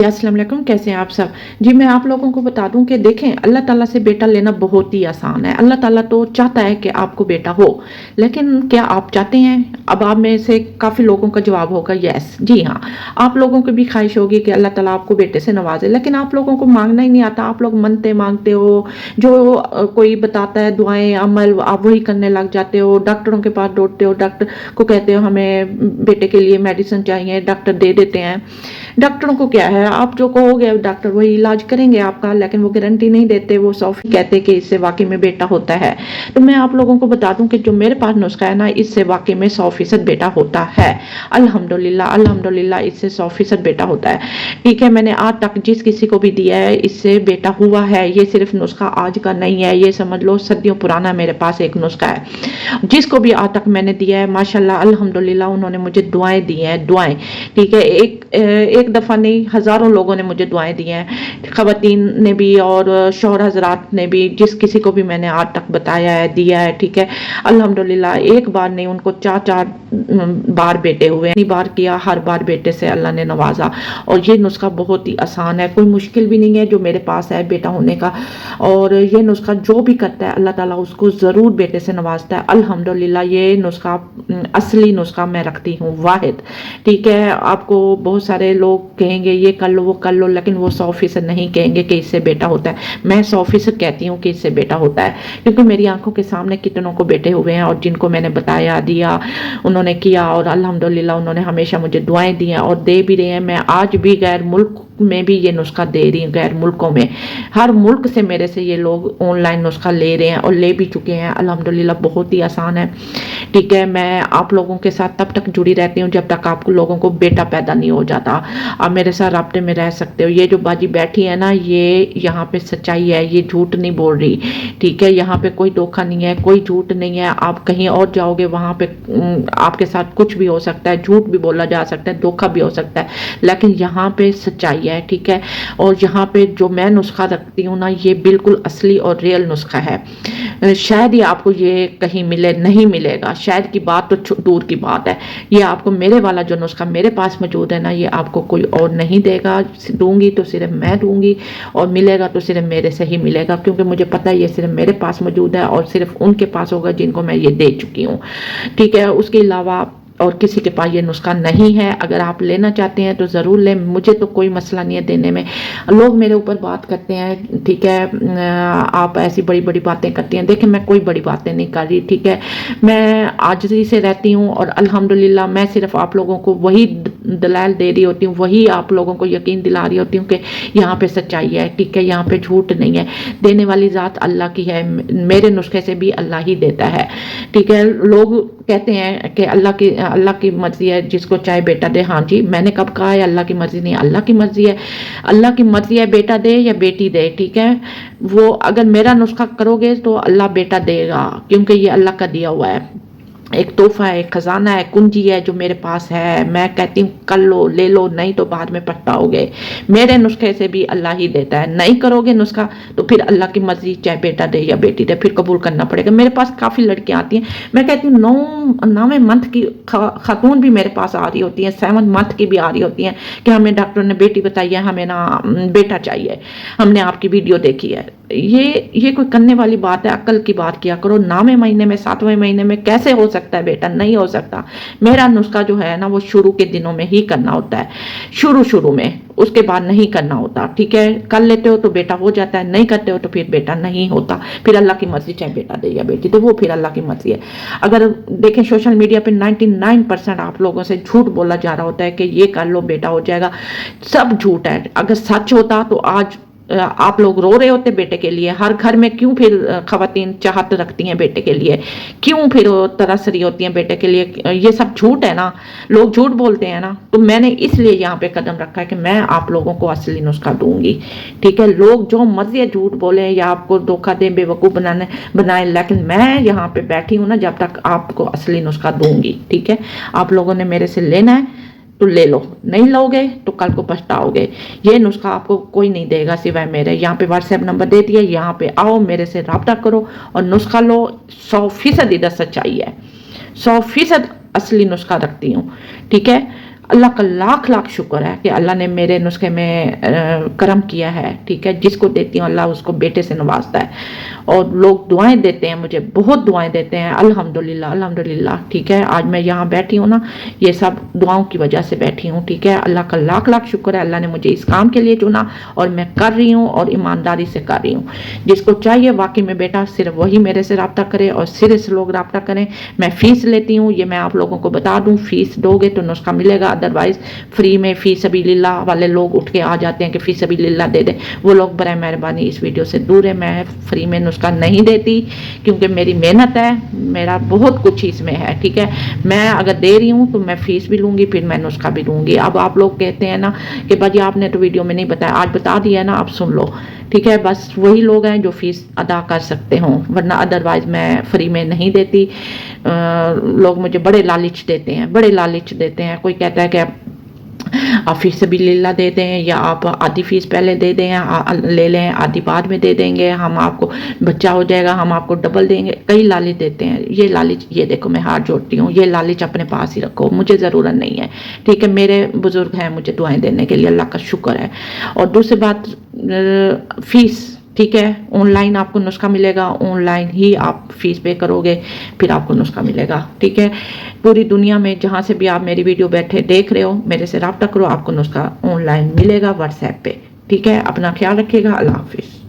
अस्सलाम वालेकुम, कैसे हैं आप सब। जी मैं आप लोगों को बता दूं कि देखें, अल्लाह ताला से बेटा लेना बहुत ही आसान है। अल्लाह ताला तो चाहता है कि आपको बेटा हो, लेकिन क्या आप चाहते हैं? अब आप में से काफ़ी लोगों का जवाब होगा यस, जी हाँ। आप लोगों की भी ख्वाहिश होगी कि अल्लाह ताला आपको बेटे से नवाजे, लेकिन आप लोगों को मांगना ही नहीं आता। आप लोग मनते मांगते हो, जो कोई बताता है दुआएं अमल आप वही करने लग जाते हो। डॉक्टरों के पास दौड़ते हो, डॉक्टर को कहते हो हमें बेटे के लिए मेडिसिन चाहिए, डॉक्टर दे देते हैं। डॉक्टरों को क्या है, आप जो कहोगे डॉक्टर वही इलाज करेंगे आपका, लेकिन वो गारंटी नहीं देते। वो सॉफ्ट कहते कि इससे वाकई में बेटा होता है। तो मैं आप लोगों को बता दूं कि जो मेरे पास नुस्खा है ना, इससे वाकई में 100% बेटा होता है। अल्हम्दुलिल्लाह अल्हम्दुलिल्लाह, इससे 100% बेटा होता है। ठीक है, मैंने आज तक जिस किसी को भी दिया है इससे बेटा हुआ है। ये सिर्फ नुस्खा आज का नहीं है, ये समझ लो सदियों पुराना मेरे पास एक नुस्खा है। जिसको भी आज तक मैंने दिया है माशाल्लाह अल्हम्दुलिल्लाह, उन्होंने मुझे दुआएं दी हैं, दुआएं। ठीक है, एक दफ़ा नहीं, हज़ारों लोगों ने मुझे दुआएं दी हैं, ख़वातीन ने भी और शौहर हजरात ने भी। जिस किसी को भी मैंने आज तक बताया है, दिया है, ठीक है, अल्हम्दुलिल्लाह एक बार नहीं, उनको चार चार बार बेटे हुए। बार किया, हर बार बेटे से अल्लाह ने नवाजा। और ये नुस्खा बहुत ही आसान है, कोई मुश्किल भी नहीं है जो मेरे पास है बेटा होने का। और ये नुस्खा जो भी करता है अल्लाह ताला उसको ज़रूर बेटे से नवाजता है। अल्हम्दुलिल्लाह ये नुस्खा असली नुस्खा मैं रखती हूँ, वाहिद। ठीक है, आपको बहुत सारे लोग कहेंगे ये कर लो वो कर लो, लेकिन वो 100% नहीं कहेंगे कि इससे बेटा होता है। मैं 100% कहती हूँ कि इससे बेटा होता है, क्योंकि मेरी आंखों के सामने कितनों को बेटे हुए हैं, और जिनको मैंने बताया दिया उन्होंने किया, और अल्हम्दुलिल्लाह उन्होंने हमेशा मुझे दुआएं दी हैं और दे भी रहे हैं। मैं आज भी गैर मुल्क में भी ये नुस्खा दे रही हूँ, गैर मुल्कों में, हर मुल्क से मेरे से ये लोग ऑनलाइन नुस्खा ले रहे हैं और ले भी चुके हैं। अल्हम्दुलिल्लाह बहुत ही आसान है। ठीक है, मैं आप लोगों के साथ तब तक जुड़ी रहती हूँ जब तक आप लोगों को बेटा पैदा नहीं हो जाता। आप मेरे साथ राब्ते में रह सकते हो। ये जो बाजी बैठी है ना, ये यहाँ पे सच्चाई है, ये झूठ नहीं बोल रही। ठीक है, यहाँ पे कोई धोखा नहीं है, कोई झूठ नहीं है। आप कहीं और जाओगे वहाँ पे आपके साथ कुछ भी हो सकता है, झूठ भी बोला जा सकता है, धोखा भी हो सकता है, लेकिन यहाँ पे सच्चाई है। ठीक है, और यहाँ पे जो मैं नुस्खा रखती हूँ ना, ये बिल्कुल असली और रियल नुस्खा है। शायद ही आपको ये कहीं मिले, नहीं मिलेगा, शायद की बात तो दूर की बात है। ये आपको मेरे वाला जो नुस्खा मेरे पास मौजूद है ना, ये आपको कोई और नहीं देगा। दूंगी तो सिर्फ मैं दूंगी, और मिलेगा तो सिर्फ मेरे से ही मिलेगा, क्योंकि मुझे पता है ये सिर्फ मेरे पास मौजूद है और सिर्फ उनके पास होगा जिनको मैं ये दे चुकी हूँ। ठीक है, उसके अलावा और किसी के पास ये नुस्खा नहीं है। अगर आप लेना चाहते हैं तो ज़रूर लें, मुझे तो कोई मसला नहीं है देने में। लोग मेरे ऊपर बात करते हैं, ठीक है, आप ऐसी बड़ी बड़ी बातें करती हैं। देखें, मैं कोई बड़ी बातें नहीं कर रही। ठीक है, मैं आजिज़ी से रहती हूँ, और अल्हम्दुलिल्लाह मैं सिर्फ आप लोगों को वही दलाल दे रही होती हूँ, वही आप लोगों को यकीन दिला रही होती हूँ कि यहाँ पे सच्चाई है। ठीक है, यहाँ पे झूठ नहीं है। देने वाली ज़ात अल्लाह की है, मेरे नुस्खे से भी अल्लाह ही देता है। ठीक है, लोग कहते हैं कि अल्लाह की मर्जी है, जिसको चाहे बेटा दे। हाँ जी, मैंने कब कहा है अल्लाह की मर्जी नहीं, अल्लाह की मर्जी है। अल्लाह की मर्जी है बेटा दे या बेटी दे। ठीक है, वो अगर मेरा नुस्खा करोगे तो अल्लाह बेटा देगा, क्योंकि ये अल्लाह का दिया हुआ है, एक तोहफा है, एक खजाना है, कुंजी है जो मेरे पास है। मैं कहती हूँ कर लो, ले लो, नहीं तो बाद में पछताओगे। मेरे नुस्खे से भी अल्लाह ही देता है। नहीं करोगे नुस्खा तो फिर अल्लाह की मर्जी, चाहे बेटा दे या बेटी दे, फिर कबूल करना पड़ेगा। मेरे पास काफ़ी लड़कियाँ आती हैं, मैं कहती हूँ 9वें मंथ की खातून भी मेरे पास आ रही होती हैं, 7 मंथ की भी आ रही होती हैं कि हमें डॉक्टर ने बेटी बताई है, हमें ना बेटा चाहिए, हमने आपकी वीडियो देखी है। ये कोई करने वाली बात है? अक्ल की बात किया करो। 9वें महीने में, 7वें महीने में कैसे हो सकता है बेटा? नहीं हो सकता। मेरा नुस्खा जो है ना, वो शुरू के दिनों में ही करना होता है, शुरू में, उसके बाद नहीं करना होता। ठीक है, कर लेते हो तो बेटा हो जाता है, नहीं करते हो तो फिर बेटा नहीं होता। फिर अल्लाह की मर्जी, चाहे बेटा दे या बेटी दे, वो फिर अल्लाह की मर्जी है। अगर देखें सोशल मीडिया पे 99% आप लोगों से झूठ बोला जा रहा होता है कि ये कर लो बेटा हो जाएगा, सब झूठ है। अगर सच होता तो आज आप लोग रो रहे होते बेटे के लिए। हर घर में क्यों फिर खवातीन चाहत रखती हैं बेटे के लिए, क्यों फिर तरस रही होती हैं बेटे के लिए? ये सब झूठ है ना, लोग झूठ बोलते हैं ना। तो मैंने इसलिए यहाँ पे कदम रखा है कि मैं आप लोगों को असली नुस्खा दूंगी। ठीक है, लोग जो मर्जी है झूठ बोले या आपको धोखा दें, बेवकूफ़ बनाए, लेकिन मैं यहाँ पे बैठी हूँ ना जब तक आपको असली नुस्खा दूंगी। ठीक है, आप लोगों ने मेरे से लेना है तो ले लो, नहीं लोगे तो कल को पछताओगे। ये नुस्खा आपको कोई नहीं देगा सिवाय मेरे। यहाँ पे व्हाट्सएप नंबर दे दिया, यहाँ पे आओ, मेरे से रब्ता करो और नुस्खा लो। 100% इधर सच्चाई है, 100% असली नुस्खा रखती हूँ। ठीक है, अल्लाह का लाख लाख शुक्र है कि अल्लाह ने मेरे नुस्खे में करम किया है, ठीक है। जिसको देती हूँ अल्लाह उसको बेटे से नवाजता है। और लोग दुआएं देते हैं मुझे, बहुत दुआएं देते हैं, अल्हम्दुलिल्लाह अल्हम्दुलिल्लाह, ठीक है। आज मैं यहाँ बैठी हूँ ना, ये सब दुआओं की वजह से बैठी हूँ, ठीक है। अल्लाह का लाख लाख शुक्र है, अल्लाह ने मुझे इस काम के लिए चुना और मैं कर रही हूँ और ईमानदारी से कर रही हूँ। जिसको चाहिए वाकई में बेटा, सिर्फ वही मेरे से रब्ता करे और सीरियस लोग रब्ता करें। मैं फ़ीस लेती हूँ, ये मैं आप लोगों को बता दूँ, फ़ीस दोगे तो नुस्खा मिलेगा, अदरवाइज़ फ्री में फ़ी सबीलिल्लाह वाले लोग उठ के आ जाते हैं कि फ़ी सबीलिल्लाह दे दें। वो लोग बराए मेहरबानी इस वीडियो से दूर है। मैं फ्री में नुस्खा नहीं देती क्योंकि मेरी मेहनत है, मेरा बहुत कुछ इसमें है, ठीक है। मैं अगर दे रही हूँ तो मैं फ़ीस भी लूँगी, फिर मैं नुस्खा भी लूँगी। अब आप लोग कहते हैं ना कि भाजी आपने तो वीडियो में नहीं बताया, आज बता दिया ना, आप सुन लो, ठीक है। बस वही लोग हैं जो फ़ीस अदा कर सकते हों, वरना अदरवाइज़ मैं फ्री में नहीं देती। लोग मुझे बड़े लालच देते हैं, बड़े लालच देते हैं। कोई कहता है कि आप फ़ीस सबीलिल्लाह दे दें या आप आधी फ़ीस पहले दे दें, ले लें, आधी बाद में दे देंगे, हम आपको बच्चा हो जाएगा, हम आपको डबल देंगे। कई लालच देते हैं। ये लालच, ये देखो मैं हाथ जोड़ती हूँ, ये लालच अपने पास ही रखो, मुझे ज़रूरत नहीं है, ठीक है। मेरे बुज़ुर्ग हैं मुझे दुआएं देने के लिए, अल्लाह का शुक्र है। और दूसरी बात, फ़ीस, ठीक है, ऑनलाइन आपको नुस्खा मिलेगा, ऑनलाइन ही आप फ़ीस पे करोगे फिर आपको नुस्खा मिलेगा, ठीक है। पूरी दुनिया में जहाँ से भी आप मेरी वीडियो बैठे देख रहे हो, मेरे से रब्ता करो, आपको नुस्खा ऑनलाइन मिलेगा व्हाट्सएप पे, ठीक है। अपना ख्याल रखिएगा, अल्लाह हाफिज़।